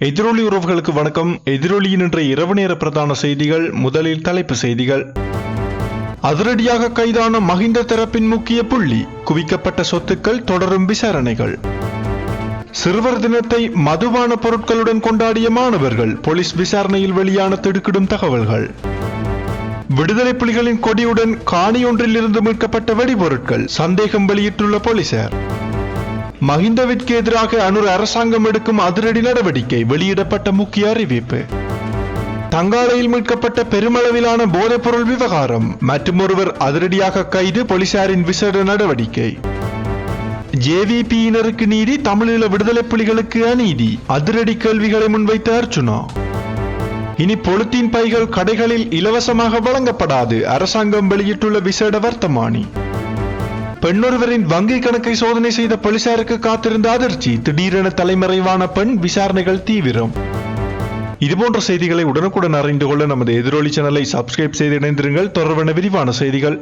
எதிரொலி உறவுகளுக்கு வணக்கம். எதிரொலியின் இன்றைய இரவு நேர பிரதான செய்திகள். முதலில் தலைப்பு செய்திகள். அதிரடியாக கைதான மஹிந்த தரப்பின் முக்கிய புள்ளி, குவிக்கப்பட்ட சொத்துக்கள், தொடரும் விசாரணைகள். சிறுவர் தினத்தை மதுபான பொருட்களுடன் கொண்டாடிய மாணவர்கள், போலீஸ் விசாரணையில் வெளியான திடுக்கிடும் தகவல்கள். விடுதலை புலிகளின் கொடியுடன் காணியொன்றில் இருந்து மீட்கப்பட்ட வெடிபொருட்கள், சந்தேகம் வெளியிட்டுள்ள போலீசார். மஹிந்தவிற்கு எதிராக அனுர அரசாங்கம் எடுக்கும் அதிரடி நடவடிக்கை, வெளியிடப்பட்ட முக்கிய அறிவிப்பு. தங்காலையில் மீட்கப்பட்ட பெருமளவிலான போதைப்பொருள் விவகாரம், மற்றும் ஒருவர் அதிரடியாக கைது, போலீசாரின் விசேட நடவடிக்கை. ஜேவிபியினருக்கு நீதி, தமிழீழ விடுதலை புலிகளுக்கு அநீதி, அதிரடி கேள்விகளை முன்வைத்த அர்ச்சுனா. இனி பொலித்தீன் பைகள் கடைகளில் இலவசமாக வழங்கப்படாது, அரசாங்கம் வெளியிட்டுள்ள விசேட வர்த்தமானி. பெண்ணொருவரின் வங்கி கணக்கை சோதனை செய்த போலீசாருக்கு காத்திருந்த அதிர்ச்சி, திடீரென தலைமறைவான பெண், விசாரணைகள் தீவிரம். இதுபோன்ற செய்திகளை உடனுக்குடன் அறிந்து கொள்ள நமது எதிரொலி சேனலை சப்ஸ்கிரைப் செய்து இணைந்திருங்கள். தொடர்பான விரிவான செய்திகள்.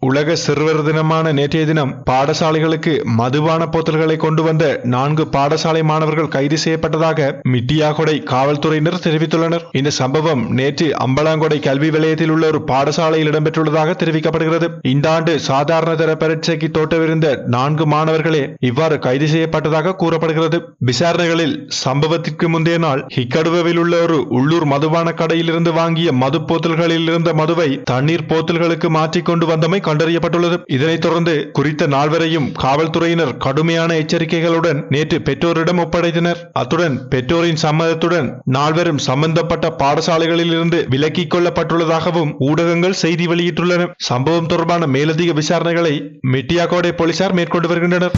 உலக சிறுவர் தினமான நேற்றைய தினம் பாடசாலைகளுக்கு மதுபான போத்தல்களை கொண்டு வந்த 4 பாடசாலை மாணவர்கள் கைது செய்யப்பட்டதாக மிட்டியாகொடை காவல்துறையினர் தெரிவித்துள்ளனர். இந்த சம்பவம் நேற்று அம்பலாங்கொடை கல்வி வலயத்தில் உள்ள ஒரு பாடசாலையில் இடம்பெற்றுள்ளதாக தெரிவிக்கப்படுகிறது. இந்த ஆண்டு சாதாரண தர பரீட்சைக்கு தோற்றவிருந்த 4 மாணவர்களே இவ்வாறு கைது செய்யப்பட்டதாக கூறப்படுகிறது. விசாரணைகளில் சம்பவத்திற்கு முந்தைய நாள் ஹிக்கடுவில் உள்ள ஒரு உள்ளூர் மதுபான கடையில் இருந்து வாங்கிய மது போத்தல்களில் இருந்த மதுவை தண்ணீர் போத்தல்களுக்கு மாற்றிக்கொண்டு வந்தமை கண்டறியப்பட்டுள்ளது. இதனைத் தொடர்ந்து குறித்த நால்வரையும் காவல்துறையினர் கடுமையான எச்சரிக்கைகளுடன் நேற்று பெற்றோரிடம் ஒப்படைத்தனர். அத்துடன் பெற்றோரின் சம்மதத்துடன் நால்வரும் சம்பந்தப்பட்ட பாடசாலைகளில் இருந்து விலக்கிக் கொள்ளப்பட்டுள்ளதாகவும் ஊடகங்கள் செய்தி வெளியிட்டுள்ளன. சம்பவம் தொடர்பான மேலதிக விசாரணைகளை மிட்டியாகோடை போலீசார் மேற்கொண்டு வருகின்றனர்.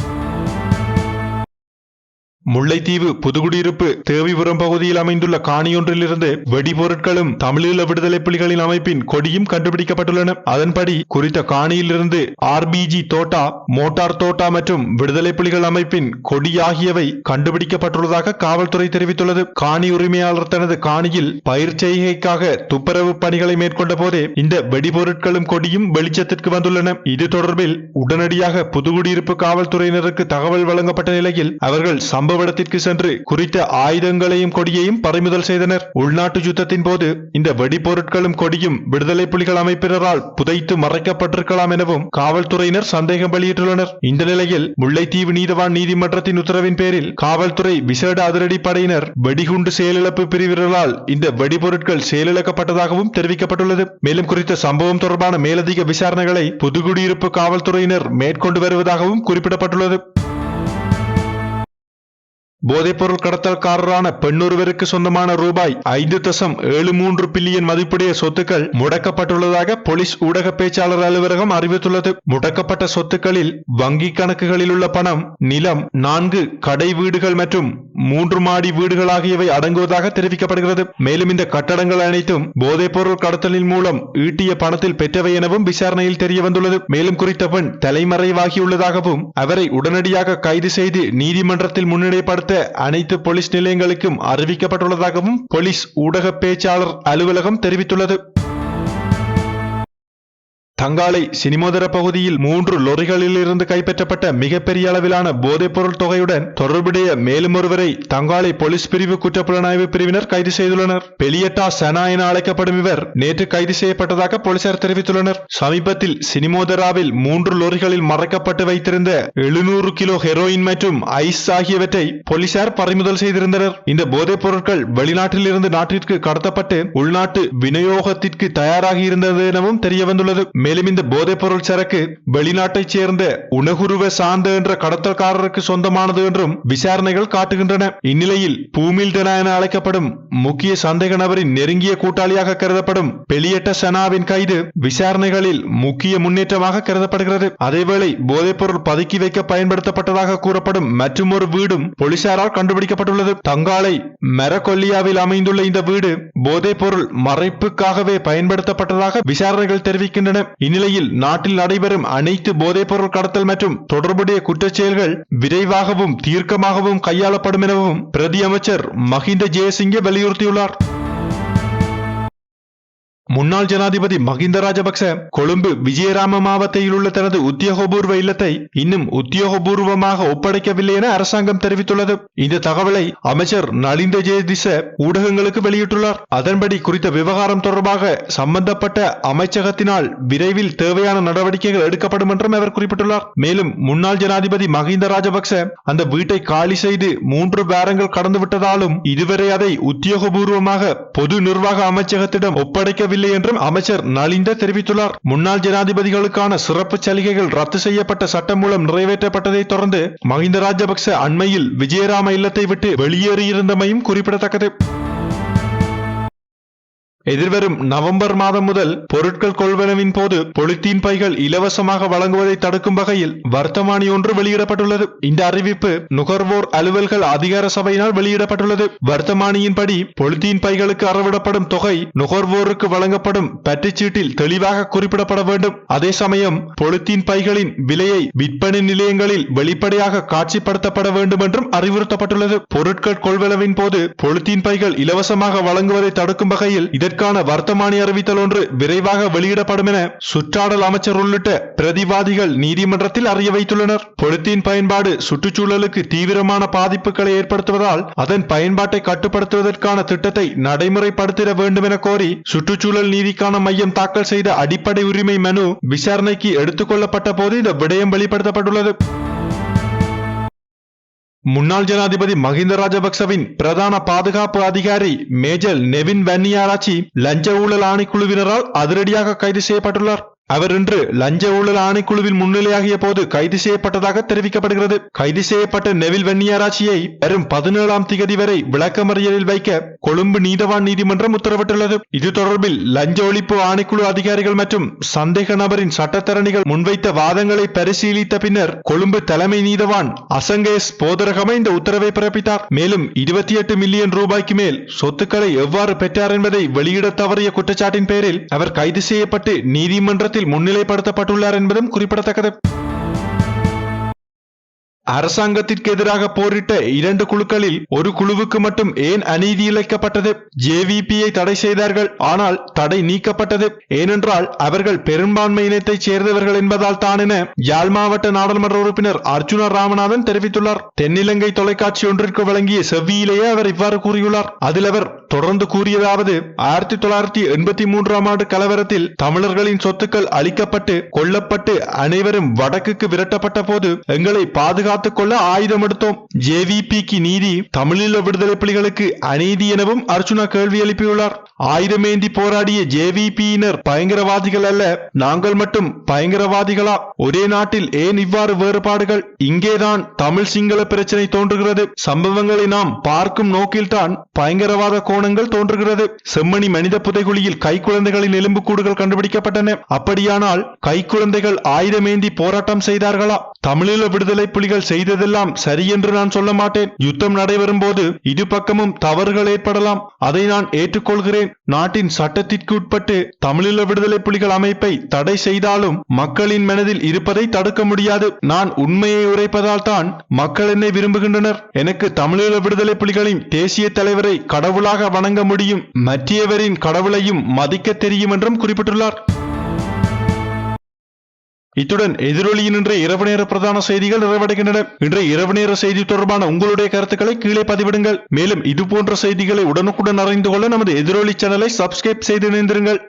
முல்லைத்தீவு புதுக்குடியிருப்பு தேவிபுரம் பகுதியில் அமைந்துள்ள காணியொன்றில் இருந்து வெடிபொருட்களும் தமிழீழ விடுதலை புலிகளின் அமைப்பின் கொடியும் கண்டுபிடிக்கப்பட்டுள்ளன. அதன்படி குறித்த காணியில் இருந்து ஆர்பிஜி தோட்டா, மோட்டார் தோட்டா மற்றும் விடுதலை புலிகள் அமைப்பின் கொடி ஆகியவை கண்டுபிடிக்கப்பட்டுள்ளதாக காவல்துறை தெரிவித்துள்ளது. காணி உரிமையாளர் தனது காணியில் பயிர் செய்கைக்காக துப்புரவு பணிகளை மேற்கொண்ட போதே இந்த வெடிபொருட்களும் கொடியும் வெளிச்சத்திற்கு வந்துள்ளன. இது தொடர்பில் உடனடியாக புதுக்குடியிருப்பு காவல்துறையினருக்கு தகவல் வழங்கப்பட்ட நிலையில் அவர்கள் சம்பவ இடத்திற்கு சென்று குறித்த ஆயுதங்களையும் கொடியையும் பறிமுதல் செய்தனர். உள்நாட்டு யுத்தத்தின் போது இந்த வெடிபொருட்களும் கொடியும் விடுதலை புலிகள் அமைப்பினரால் புதைத்து மறைக்கப்பட்டிருக்கலாம் எனவும் காவல்துறையினர் சந்தேகம் வெளியிட்டுள்ளனர். இந்த நிலையில் முல்லைத்தீவு நீதவான் நீதிமன்றத்தின் உத்தரவின் பேரில் காவல்துறை விசேட அதிரடி படையினர் வெடிகுண்டு செயலிழப்பு பிரிவினரால் இந்த வெடிபொருட்கள் செயலிழக்கப்பட்டதாகவும் தெரிவிக்கப்பட்டுள்ளது. மேலும் குறித்த சம்பவம் தொடர்பான மேலதிக விசாரணைகளை புதுக்குடியிருப்பு காவல்துறையினர் மேற்கொண்டு வருவதாகவும் குறிப்பிடப்பட்டுள்ளது. போதைப்பொருள் கடத்தல்காரரான பெண்ணொருவருக்கு சொந்தமான ரூபாய் 5.73 பில்லியன் மதிப்புடைய சொத்துக்கள் முடக்கப்பட்டுள்ளதாக போலீஸ் ஊடக பேச்சாளர் அலுவலகம் அறிவித்துள்ளது. முடக்கப்பட்ட சொத்துக்களில் வங்கி கணக்குகளில் உள்ள பணம், நிலம், 4 கடை வீடுகள் மற்றும் 3 மாடி வீடுகள் ஆகியவை அடங்குவதாக தெரிவிக்கப்படுகிறது. மேலும் இந்த கட்டடங்கள் அனைத்தும் போதைப்பொருள் கடத்தலின் மூலம் ஈட்டிய பணத்தில் பெற்றவை எனவும் விசாரணையில் தெரிய வந்துள்ளது. மேலும் குறித்த பெண் தலைமறைவாகியுள்ளதாகவும் அவரை உடனடியாக கைது செய்து நீதிமன்றத்தில் முன்னிலைப்படுத்த அனைத்து போலீஸ் நிலையங்களுக்கும் அறிவிக்கப்பட்டுள்ளதாகவும் போலீஸ் ஊடக பேச்சாளர் அலுவலகம் தெரிவித்துள்ளது. தங்காலை சினிமோதர பகுதியில் 3 லொரிகளில் இருந்து கைப்பற்றப்பட்ட மிகப்பெரிய அளவிலான போதைப்பொருள் தொகையுடன் தொடர்புடைய மேலும் ஒருவரை தங்காலை போலீஸ் பிரிவு குற்றப்புலனாய்வு பிரிவினர் கைது செய்துள்ளனர். பெலியட்டா சனா என அழைக்கப்படும் இவர் நேற்று கைது செய்யப்பட்டதாக போலீசார் தெரிவித்துள்ளனர். சமீபத்தில் சினிமோதராவில் 3 லொரிகளில் மறைக்கப்பட்டு வைத்திருந்த 700 கிலோ ஹெரோயின் மற்றும் ஐஸ் ஆகியவற்றை போலீசார் பறிமுதல் செய்திருந்தனர். இந்த போதைப் பொருட்கள் வெளிநாட்டில் இருந்து நாட்டிற்கு கடத்தப்பட்டு உள்நாட்டு விநியோகத்திற்கு தயாராகி இருந்தது எனவும் தெரிய வந்துள்ளது. மேலும் இந்த போதைப் பொருள் சரக்கு வெளிநாட்டைச் சேர்ந்த உணகுருவ சார்ந்த என்ற கடத்தல்காரருக்கு சொந்தமானது என்றும் விசாரணைகள் காட்டுகின்றன. இந்நிலையில் பூமில்டனா என அழைக்கப்படும் முக்கிய சந்தேக நபரின் நெருங்கிய கூட்டாளியாக கருதப்படும் பெலியட்ட சனாவின் கைது விசாரணைகளில் முக்கிய முன்னேற்றமாக கருதப்படுகிறது. அதேவேளை போதைப் பொருள் பதுக்கி வைக்க பயன்படுத்தப்பட்டதாக கூறப்படும் மற்றும் ஒரு வீடும் போலீசாரால் கண்டுபிடிக்கப்பட்டுள்ளது. தங்காலை மரக்கொல்லியாவில் அமைந்துள்ள இந்த வீடு போதைப் பொருள் மறைப்புக்காகவே பயன்படுத்தப்பட்டதாக விசாரணைகள் தெரிவிக்கின்றன. இந்நிலையில் நாட்டில் நடைபெறும் அனைத்து போதைப் பொருள் கடத்தல் மற்றும் தொடர்புடைய குற்றச்செயல்கள் விரைவாகவும் தீர்க்கமாகவும் கையாளப்படும் எனவும் பிரதி அமைச்சர் மஹிந்த ஜெயசிங்க வலியுறுத்தியுள்ளார். முன்னாள் ஜனாதிபதி மகிந்த ராஜபக்ச கொழும்பு விஜயராம மாவட்டத்தில் உள்ள தனது உத்தியோகபூர்வ இல்லத்தை இன்னும் உத்தியோகபூர்வமாக ஒப்படைக்கவில்லை என அரசாங்கம் தெரிவித்துள்ளது. இந்த தகவலை அமைச்சர் நலிந்த ஜெயதிச ஊடகங்களுக்கு வெளியிட்டுள்ளார். அதன்படி குறித்த விவகாரம் தொடர்பாக சம்பந்தப்பட்ட அமைச்சகத்தினால் விரைவில் தேவையான நடவடிக்கைகள் எடுக்கப்படும் என்றும் அவர் குறிப்பிட்டுள்ளார். மேலும் முன்னாள் ஜனாதிபதி மகிந்த ராஜபக்ச அந்த வீட்டை காலி செய்து 3 வாரங்கள் கடந்துவிட்டதாலும் இதுவரை அதை உத்தியோகபூர்வமாக பொது நிர்வாக அமைச்சகத்திடம் ஒப்படைக்கவில்லை என்றும் அமைச்சர் நலிந்த தெரிவித்துள்ளார். முன்னாள் ஜனாதிபதிகளுக்கான சிறப்பு சலுகைகள் ரத்து செய்யப்பட்ட சட்டம் மூலம் நிறைவேற்றப்பட்டதை தொடர்ந்து மகிந்த ராஜபக்ச அண்மையில் விஜயராம இல்லத்தை விட்டு வெளியேறியிருந்தமையும் குறிப்பிடத்தக்கது. எதிர்வரும் நவம்பர் மாதம் முதல் பொருட்கள் கொள்வனவின் போது பொலித்தீன் பைகள் இலவசமாக வழங்குவதை தடுக்கும் வகையில் வர்த்தமானி ஒன்று வெளியிடப்பட்டுள்ளது. இந்த அறிவிப்பு நுகர்வோர் அலுவல்கள் அதிகார சபையினால் வெளியிடப்பட்டுள்ளது. வர்த்தமானியின்படி பொலித்தீன் பைகளுக்கு அறவிடப்படும் தொகை நுகர்வோருக்கு வழங்கப்படும் பற்றுச்சீட்டில் தெளிவாக குறிப்பிடப்பட வேண்டும். அதே சமயம் பொலித்தீன் பைகளின் விலையை விற்பனை நிலையங்களில் வெளிப்படையாக காட்சிப்படுத்தப்பட வேண்டும் என்றும் அறிவுறுத்தப்பட்டுள்ளது. பொருட்கள் கொள்வனவின் போது பொலித்தீன் பைகள் இலவசமாக வழங்குவதை தடுக்கும் வகையில் இதற்கான வர்த்தமானி அறிவித்தல் ஒன்று விரைவாக வெளியிடப்படும் என சுற்றாடல் அமைச்சர் உள்ளிட்ட பிரதிவாதிகள் நீதிமன்றத்தில் அறிய வைத்துள்ளனர். பொலித்தீன் பயன்பாடு சுற்றுச்சூழலுக்கு தீவிரமான பாதிப்புகளை ஏற்படுத்துவதால் அதன் பயன்பாட்டை கட்டுப்படுத்துவதற்கான திட்டத்தை நடைமுறைப்படுத்திட வேண்டும் என கோரி சுற்றுச்சூழல் நீதிக்கான மையம் தாக்கல் செய்த அடிப்படை உரிமை மனு விசாரணைக்கு எடுத்துக் கொள்ளப்பட்ட போது இந்த விடயம் வெளிப்படுத்தப்பட்டுள்ளது. முன்னாள் ஜனாதிபதி மகிந்த ராஜபக்சவின் பிரதான பாதுகாப்பு அதிகாரி மேஜர் நெவின் வன்னியாராச்சி லஞ்ச ஊழல் ஆணைக்குழுவினரால் அதிரடியாக கைது செய்யப்பட்டுள்ளார். அவர் இன்று லஞ்ச ஊழல் ஆணைக்குழுவில் முன்னிலையாகிய போது கைது செய்யப்பட்டதாக தெரிவிக்கப்படுகிறது. கைது செய்யப்பட்ட நெவில் வன்னியாராச்சியை வரும் 17ஆம் திகதி வரை விளக்கமறியலில் வைக்க கொழும்பு நீதவான் நீதிமன்றம் உத்தரவிட்டுள்ளது. இது தொடர்பில் லஞ்ச ஒழிப்பு ஆணைக்குழு அதிகாரிகள் மற்றும் சந்தேக நபரின் சட்டத்தரணிகள் முன்வைத்த வாதங்களை பரிசீலித்த பின்னர் கொழும்பு தலைமை நீதவான் அசங்கேஸ் போதரகம இந்த உத்தரவை பிறப்பித்தார். மேலும் 28 மில்லியன் ரூபாய்க்கு மேல் சொத்துக்களை எவ்வாறு பெற்றார் என்பதை வெளியிட தவறிய குற்றச்சாட்டின் பேரில் அவர் கைது செய்யப்பட்டு நீதிமன்றத்தில் முன்னிலைப்படுத்தப்பட்டுள்ளார் என்பதும் குறிப்பிடத்தக்கது. அரசாங்கத்திற்கு எதிராக போரிட்ட 2 குழுக்களில் ஒரு குழுவுக்கு மட்டும் ஏன் அநீதி இழைக்கப்பட்டது? ஜேவிபியை தடை செய்தார்கள், ஆனால் தடை நீக்கப்பட்டது. ஏனென்றால் அவர்கள் பெரும்பான்மை இனத்தைச் சேர்ந்தவர்கள் என்பதால் தான் என யாழ் மாவட்ட நாடாளுமன்ற உறுப்பினர் அர்ஜுனா ராமநாதன் தெரிவித்துள்ளார். தென்னிலங்கை தொலைக்காட்சி ஒன்றிற்கு வழங்கிய செவ்வியிலேயே அவர் இவ்வாறு கூறியுள்ளார். அதில் அவர் தொடர்ந்து கூறியதாவது, 1983ஆம் ஆண்டு கலவரத்தில் தமிழர்களின் சொத்துக்கள் அளிக்கப்பட்டு கொல்லப்பட்டு அனைவரும் வடக்குக்கு விரட்டப்பட்ட போது எங்களை பாதுகாத்துக் கொள்ள ஆயுதம் எடுத்தோம். ஜேவிபிக்கு நீதி, தமிழீழ விடுதலை புலிகளுக்கு அநீதி எனவும் அர்ச்சுனா கேள்வி எழுப்பியுள்ளார். ஆயுதமேந்தி போராடிய ஜேவிபியினர் பயங்கரவாதிகள் அல்ல, நாங்கள் மட்டும் பயங்கரவாதிகளா? ஒரே நாட்டில் ஏன் இவ்வாறு வேறுபாடுகள்? இங்கேதான் தமிழ் சிங்கள பிரச்சனை தோன்றுகிறது. சம்பவங்களை நாம் பார்க்கும் நோக்கில்தான் பயங்கரவாத கோணங்கள் தோன்றுகிறது. செம்மணி மனித புதைகுழியில் கைக்குழந்தைகளின் எலும்புக்கூடுகள் கண்டுபிடிக்கப்பட்டன. அப்படியானால் கைக்குழந்தைகள் ஆயுதமேந்தி போராட்டம் செய்தார்களா? தமிழீழ விடுதலை புலிகள் செய்ததெல்லாம் சரி என்று நான் சொல்ல மாட்டேன். யுத்தம் நடைபெறும் போது இரு பக்கமும் தவறுகள் ஏற்படலாம், அதை நான் ஏற்றுக்கொள்கிறேன். நாட்டின் சட்டத்திற்கு உட்பட்டு தமிழீழ விடுதலை புலிகள் அமைப்பை தடை செய்தாலும் மக்களின் மனதில் இருப்பதை தடுக்க முடியாது. நான் உண்மையை உரைப்பதால் தான் மக்கள் என்னை விரும்புகின்றனர். எனக்கு தமிழீழ விடுதலை புலிகளின் தேசிய தலைவரை கடவுளாக வணங்க முடியும், மற்றவரின் கடவுளையும் மதிக்க தெரியும் என்றும் குறிப்பிட்டுள்ளார். இத்துடன் எதிரொலியின் இன்றைய இரவு நேர பிரதான செய்திகள் நிறைவடைகின்றன. இன்றைய இரவு நேர செய்தி தொடர்பான உங்களுடைய கருத்துக்களை கீழே பதிவிடுங்கள். மேலும் இது போன்ற செய்திகளை உடனுக்குடன் அறிந்து கொள்ள நமது எதிரொலி சேனலை சப்ஸ்கிரைப் செய்து இணைந்திருங்கள்.